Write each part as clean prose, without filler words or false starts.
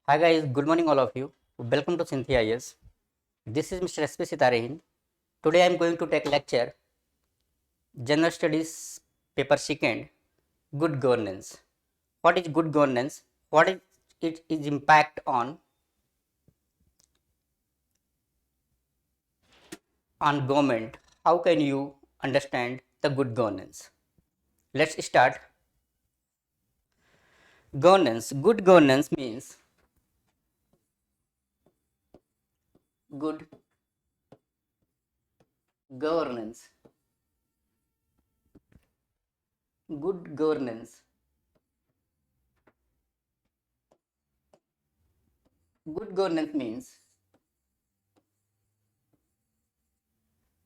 Hi guys, good morning all of you. Welcome to Sitarehind. This is Mr. SP Sitarehind. Today I am going to take lecture General Studies paper second, good governance. What is good governance? What is its impact on government? How can you understand the good governance? Let's start. Governance. Good governance means good governance. Good governance. Good governance means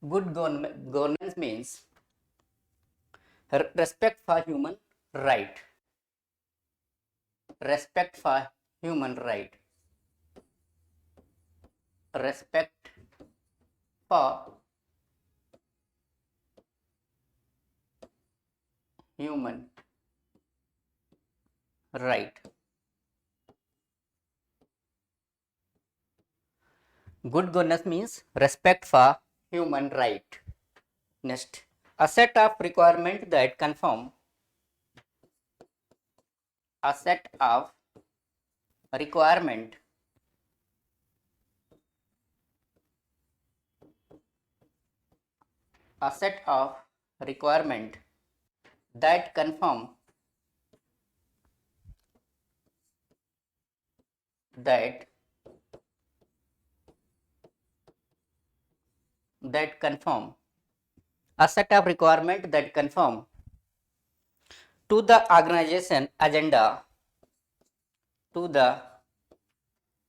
governance means respect for human right. Respect for human right. Respect for human right. Good governance means respect for human right. Next, a set of requirements that conform. A set of requirement a set of requirement that conform that conform a set of requirement that conform to the organization agenda to the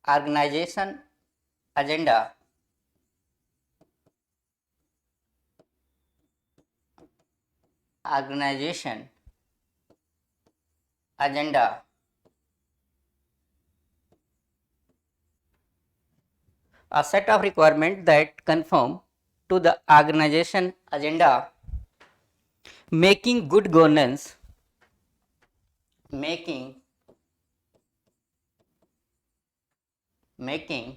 organization agenda organization agenda. A set of requirements that conform to the organization agenda, making good governance making making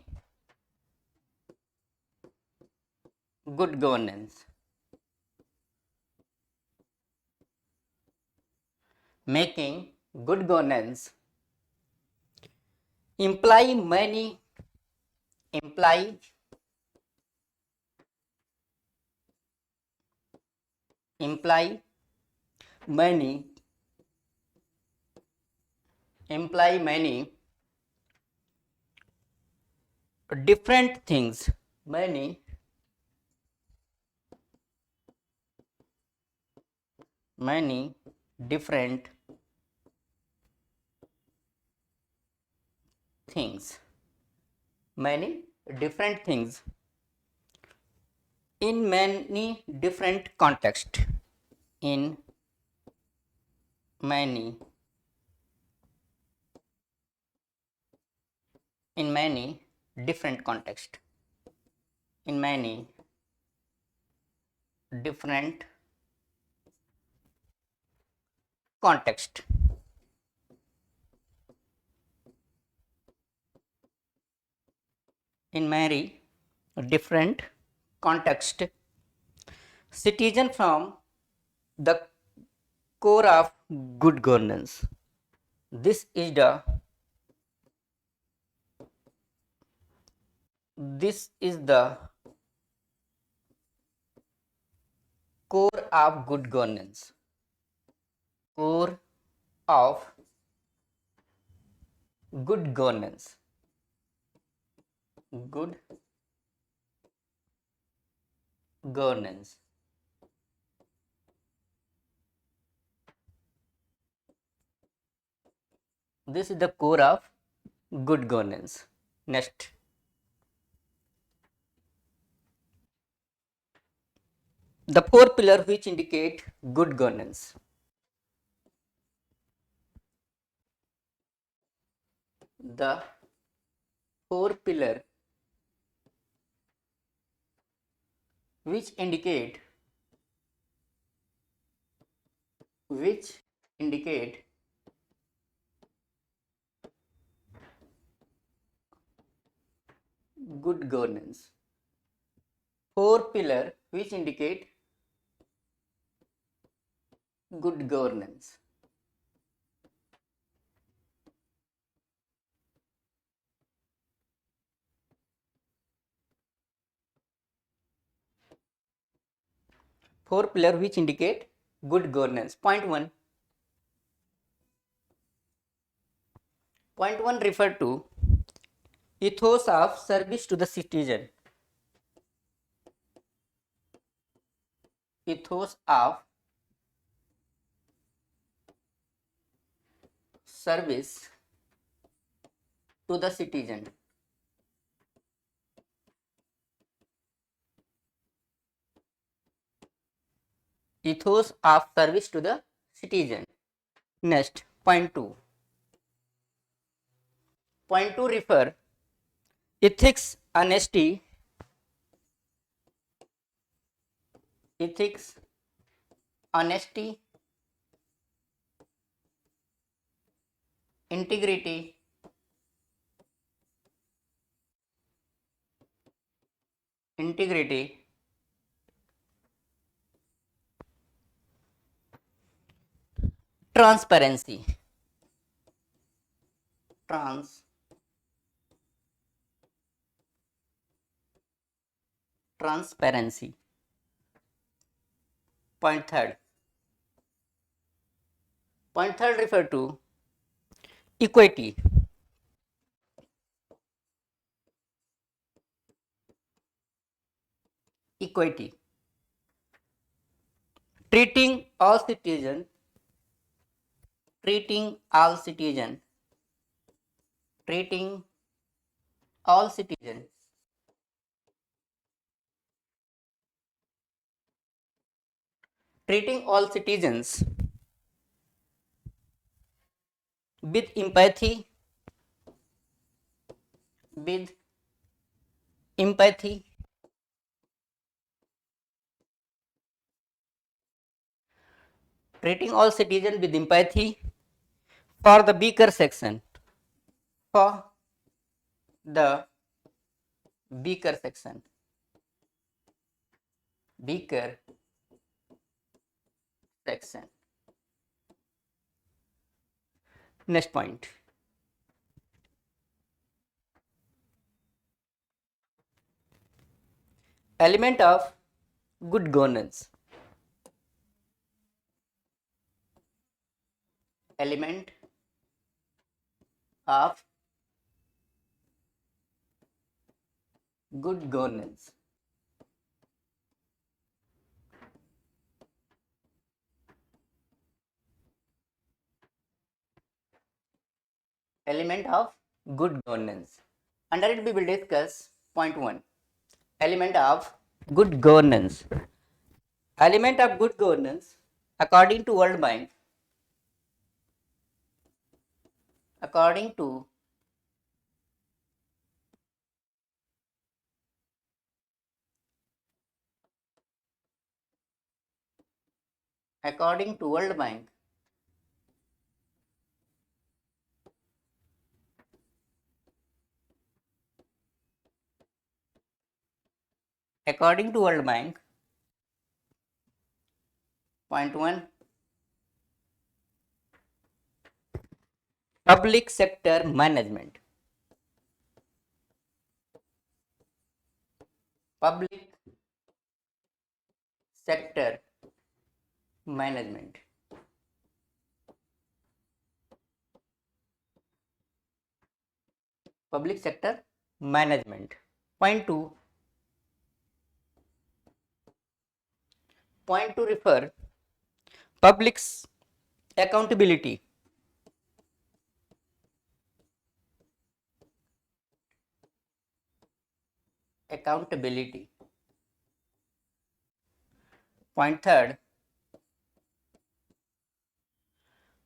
good governance making good governance imply many imply imply many many different things, many different things, many different things in many different contexts, in many in many different contexts, in many different context, in many different context, citizen from the core of good governance. This is the this is the core of good governance. Core of good governance. Good governance. This is the core of good governance. Next, the four pillars which indicate good governance. The four pillars which indicate which indicate good governance. 4 pillar which indicate good governance. Four pillar which indicate good governance. Point 1. Point 1 refer to ethos of service to the citizen. Ethos of service to the citizen. Ethos of service to the citizen. Next, point 2. Point 2 refer ethics, honesty, ethics, honesty, integrity, integrity, transparency, transparency. Point third. Point third refer to equity, equity, treating all citizens, treating all citizens, treating all citizens, treating all citizens with empathy, with empathy, treating all citizens with empathy for the weaker section, for the weaker section, weaker section. Next point. Element of good governance. Element of good governance. Element of good governance. Under it we will discuss point 1. Element of good governance. Element of good governance according to World Bank, according to World Bank, according to World Bank, point 1, public sector management. Public sector management. Public sector management. Point 2. Point 2 refer public's accountability. Accountability. Point third.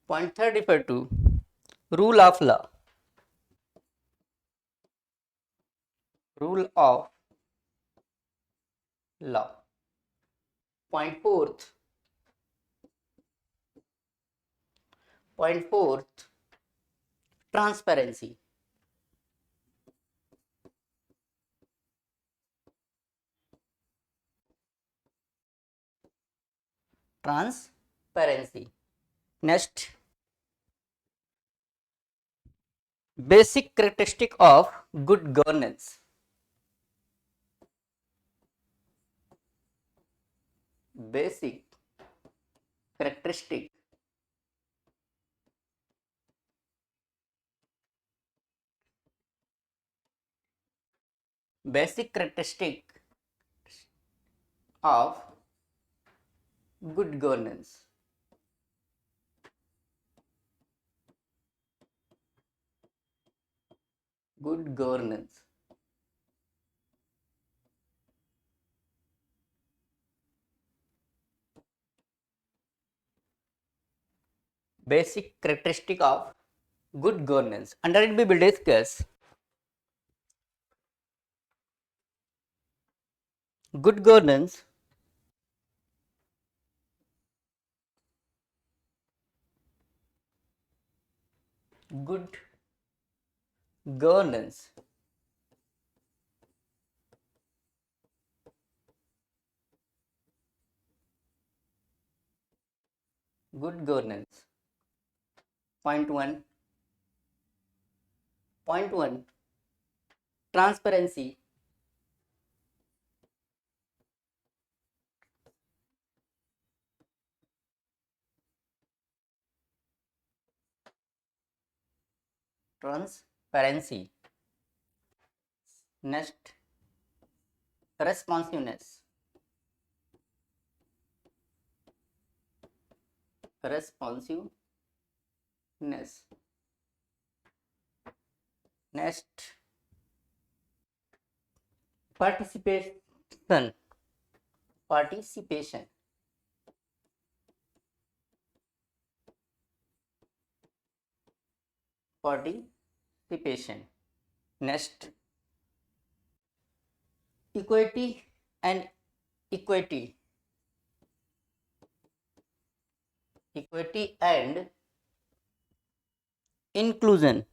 Point third refer to rule of law. Rule of law. Point fourth. Point fourth. Transparency. transparency. Next, basic characteristic of good governance. Basic characteristic basic characteristic of good governance. Good governance. Basic characteristic of good governance. Under it we will discuss good governance. Good governance. Good governance. Point 1. Point 1. Transparency. Transparency. Next, responsiveness. Responsiveness. Next, participation. Participation. Participation. Next, equity and equity. Equity and inclusion.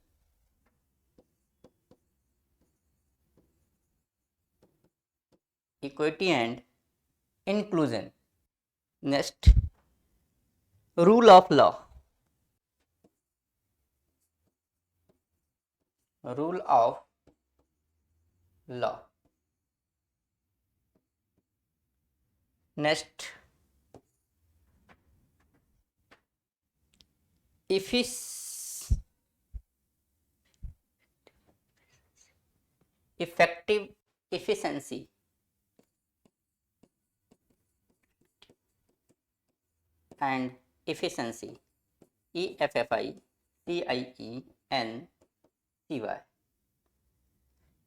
Equity and inclusion. Next, rule of law. Rule of law. Next, effective efficiency. And efficiency. EFFICIENCY.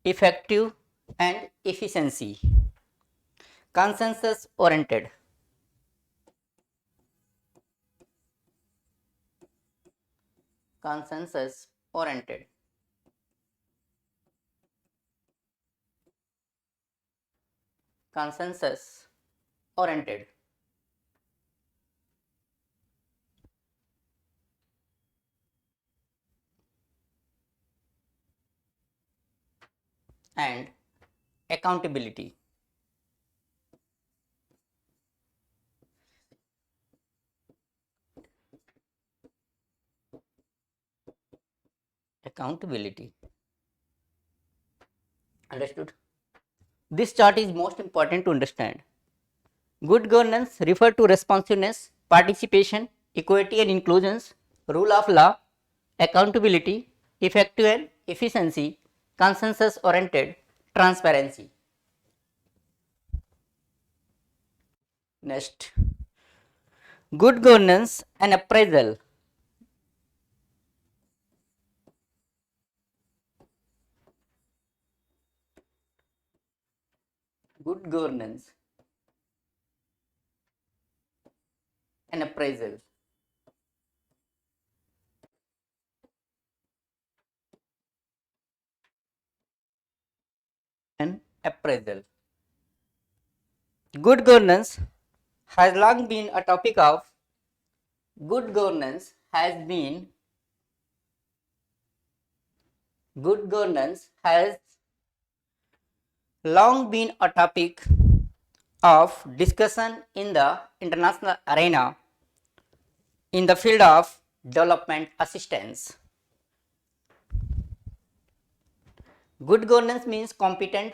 Effective and efficiency. Consensus oriented. Consensus oriented. Consensus oriented. And accountability. Accountability. Understood? This chart is most important to understand. Good governance refer to responsiveness, participation, equity and inclusions, rule of law, accountability, effective and efficiency, consensus oriented, transparency. Next, good governance and appraisal. Good governance and appraisal. And appraisal. Good governance has long been a topic of good governance has long been a topic of discussion in the international arena in the field of development assistance. Good governance means competent.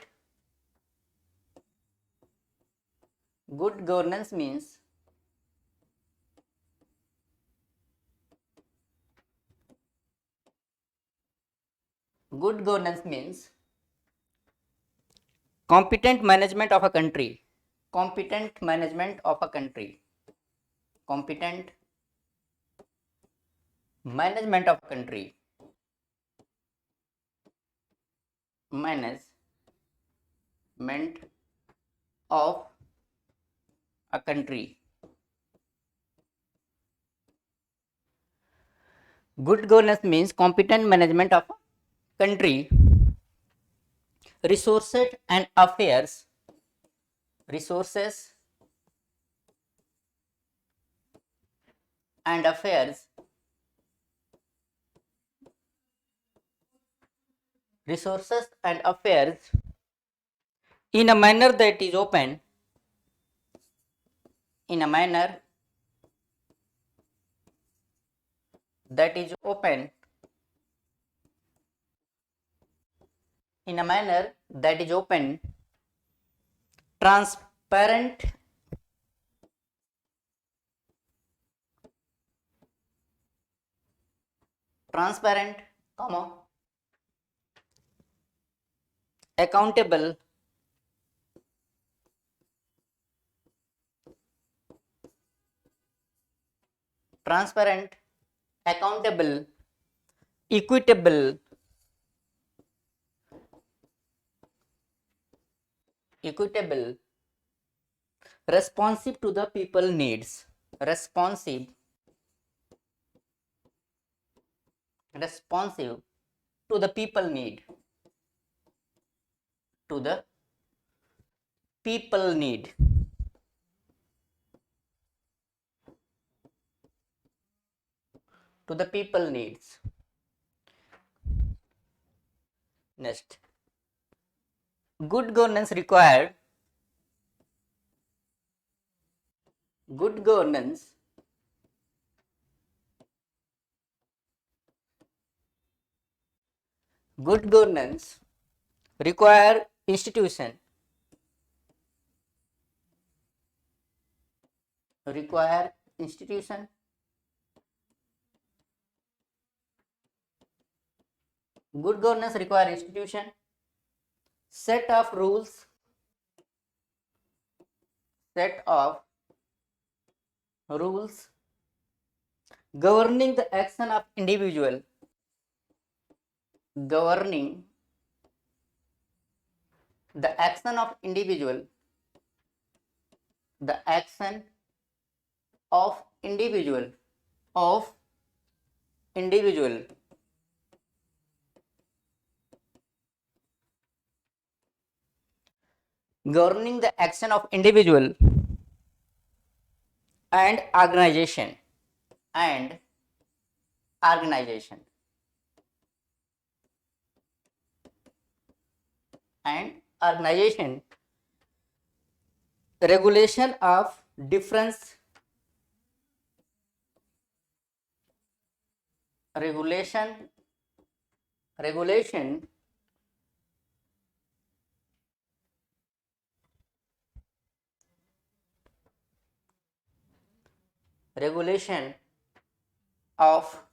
Good governance means good governance means competent management of a country. Competent management of a country. Competent management of a country. Management of a country. Good governance means competent management of a country, resources and affairs, resources and affairs, resources and affairs in a manner that is open, in a manner that is open, in a manner that is open, transparent, transparent, comma, accountable, transparent, accountable, equitable, equitable, responsive to the people needs, responsive, responsive to the people need, to the people need, to the people needs. Next, good governance required, good governance good governance require institution, require institution, good governance require institution, set of rules, set of rules governing the action of individual, governing the action of individual, the action of individual, of individual, governing the action of individual and organization, and organization, and organization, regulation of difference, regulation, regulation, regulation of,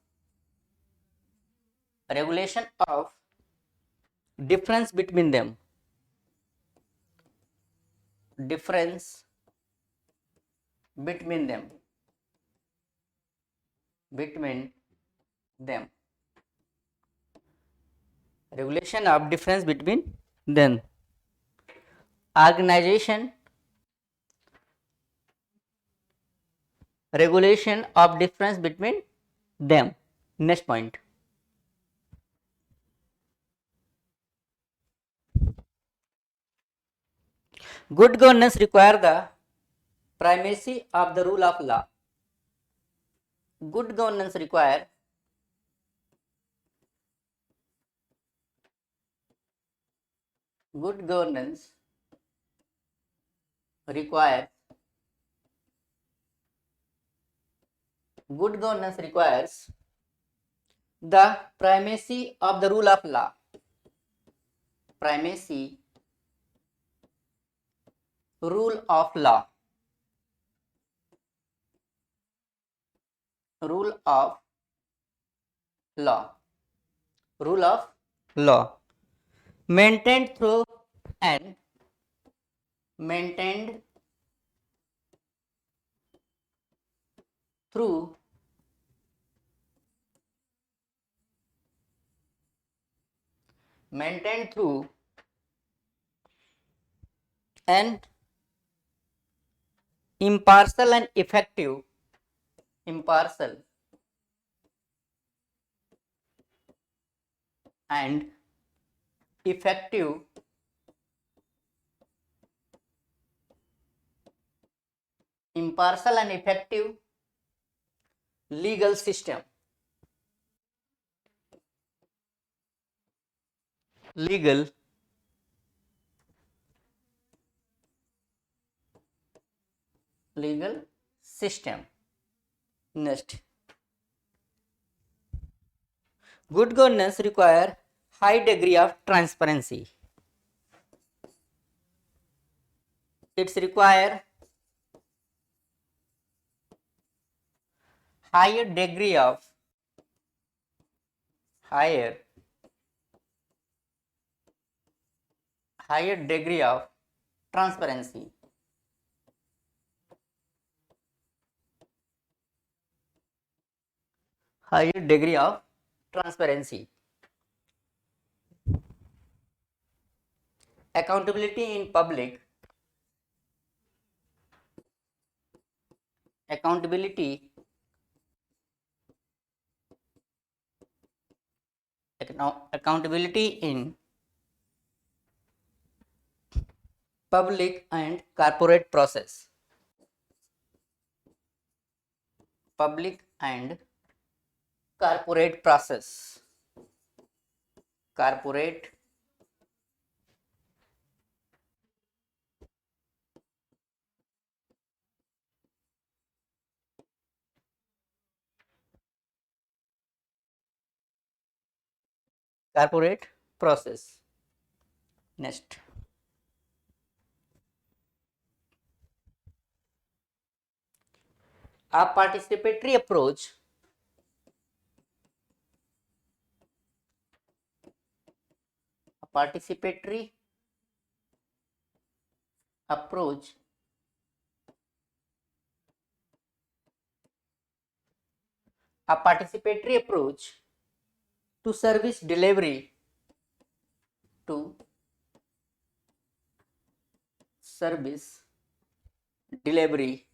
regulation of difference between them, difference between them, between them, regulation of difference between them, organization, regulation of difference between them. Next point, good governance require the primacy of the rule of law. Good governance require good governance requires good governance requires the primacy of the rule of law. Primacy, rule of law. Rule of law. Rule of law. Maintained through and maintained through maintained through an impartial and effective impartial and effective impartial and effective legal system. Legal system. Next, good governance require high degree of transparency. It's require higher degree of higher degree of transparency. Higher degree of transparency. Accountability in public. Accountability in public and corporate process. Public and corporate process. Corporate process. Next, a participatory approach approach a participatory approach to service delivery to service delivery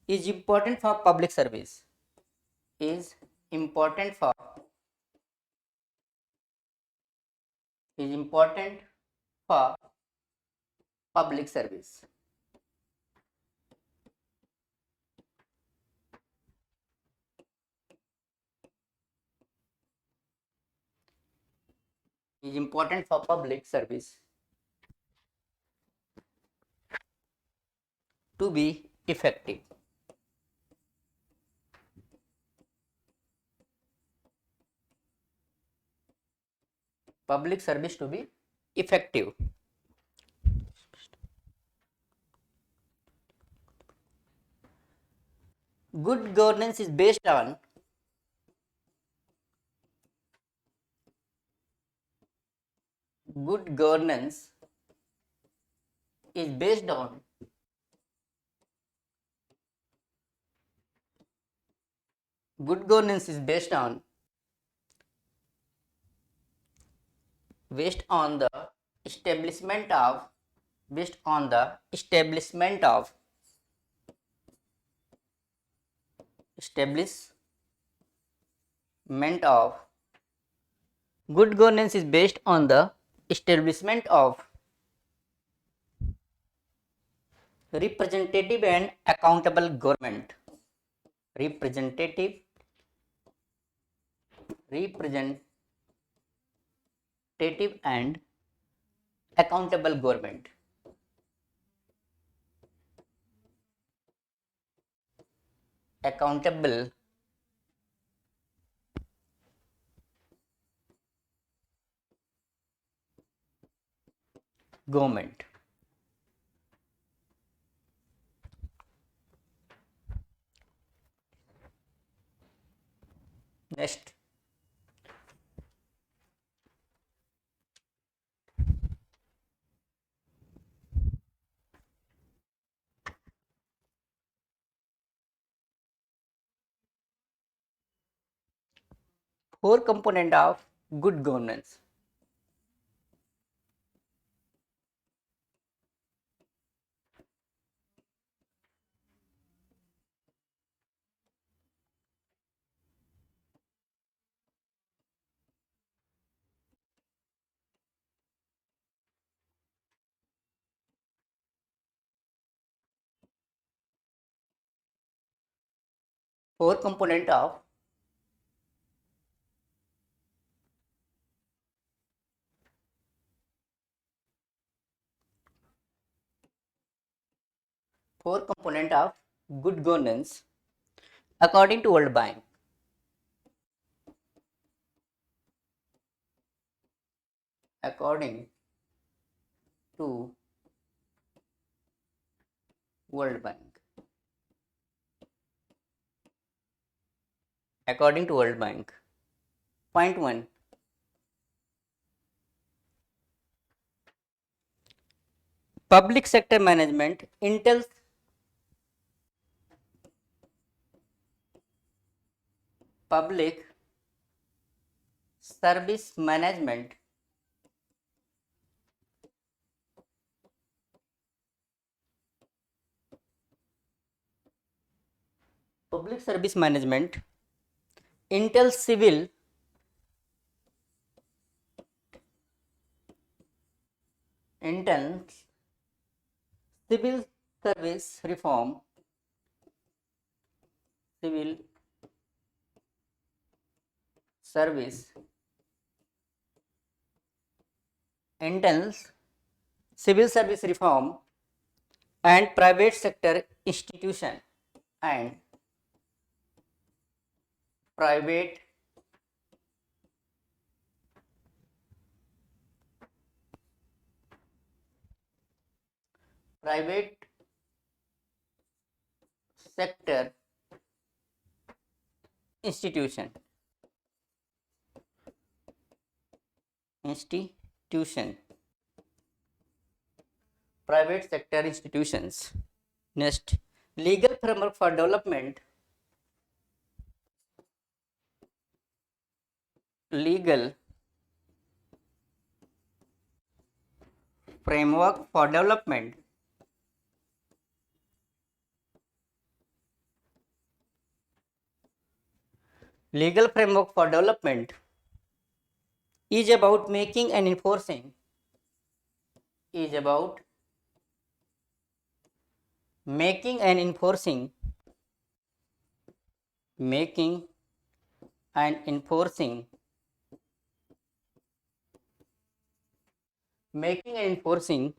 is important for public service. Is important for public service. Is important for public service to be effective. Public service to be effective. Good governance is based on good governance is based on good governance is based on the establishment of good governance is based on the establishment of representative and accountable government. Representative representative and accountable government. Accountable government. Next, four component of good governance. Four component of good governance according to World Bank. According to World Bank. According to World Bank. Point 1. Public sector management entails public service management public service management entails entails civil service reform civil service entails civil service reform and private sector institution and private private sector institution institution private sector institutions. Next, legal framework for development legal framework for development legal framework for development is about making and enforcing is about making and enforcing making and enforcing making and enforcing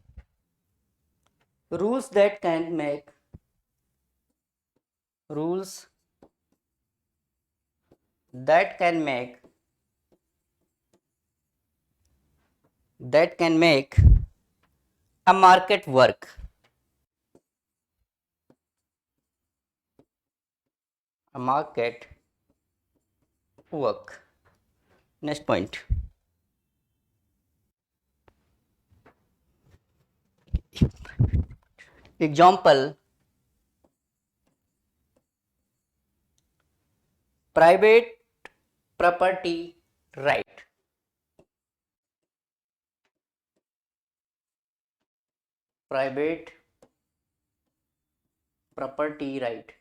rules that can make rules that can make that can make a market work a market work. Next point, example, private property right private property right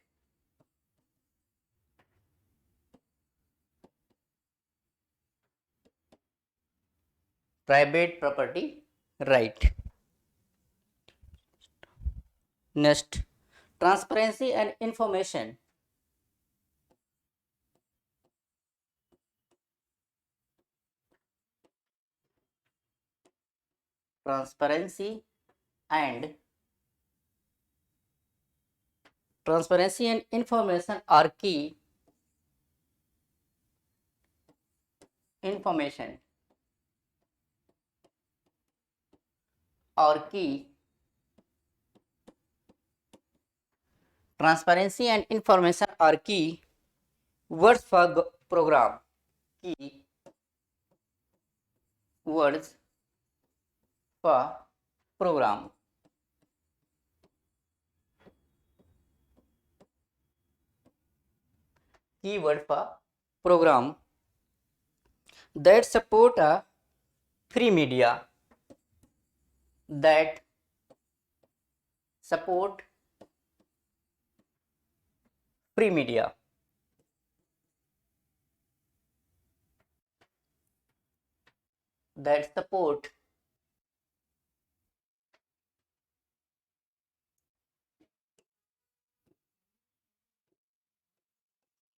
private property right. Next, transparency and information transparency and information are key. Information are key. Transparency and information are key words for program. Key words for program. Keyword for program that support a free media, that support free media, that support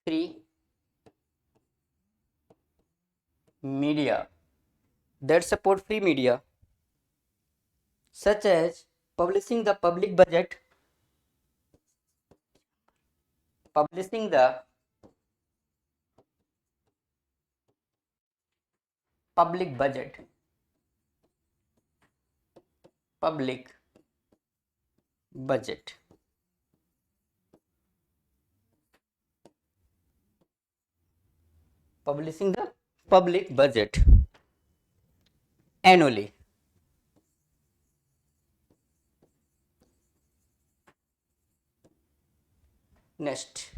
free media, that support free media, such as publishing the public budget, publishing the public budget, public budget, publishing the public budget annually. Next,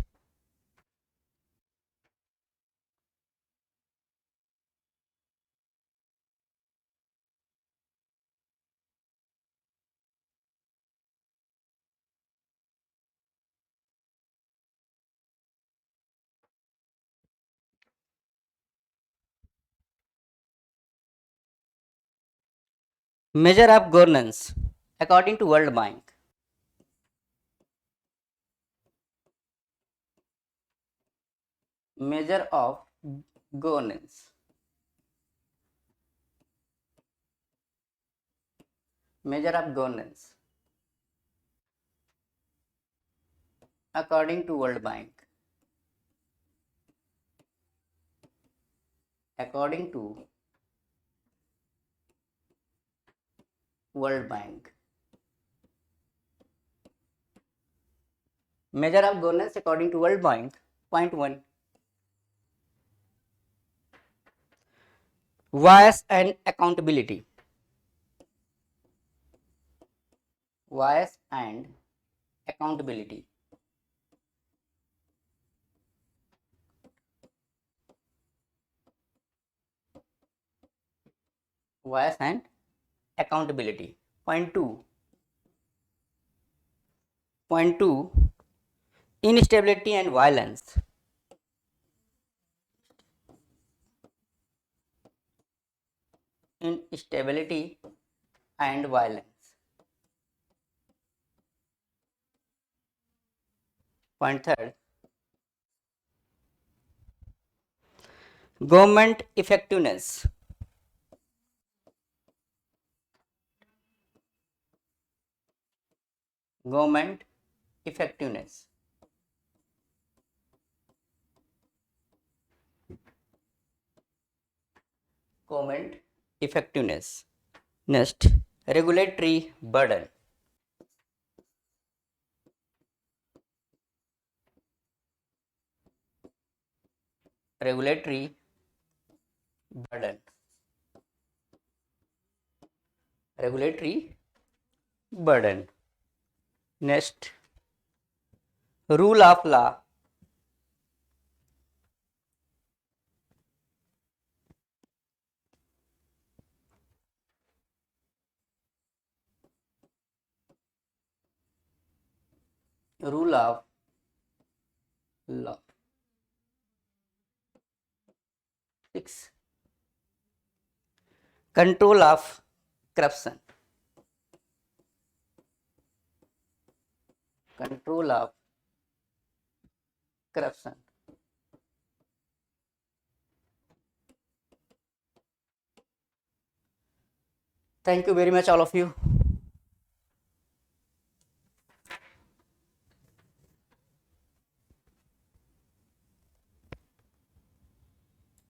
measure of governance according to World Bank. Measure of governance. Measure of governance according to World Bank. According to World Bank. Measure of governance according to World Bank. Point 1. Bias and accountability. Bias and accountability. Bias and accountability. Point 2. Point 2. Instability and violence. Instability and violence. Point 3. Government effectiveness. Government effectiveness. Government effectiveness. Next, regulatory burden. Regulatory burden. Regulatory burden. Next, rule of law. Rule of law. 6. Control of corruption. Control of corruption. Thank you very much all of you.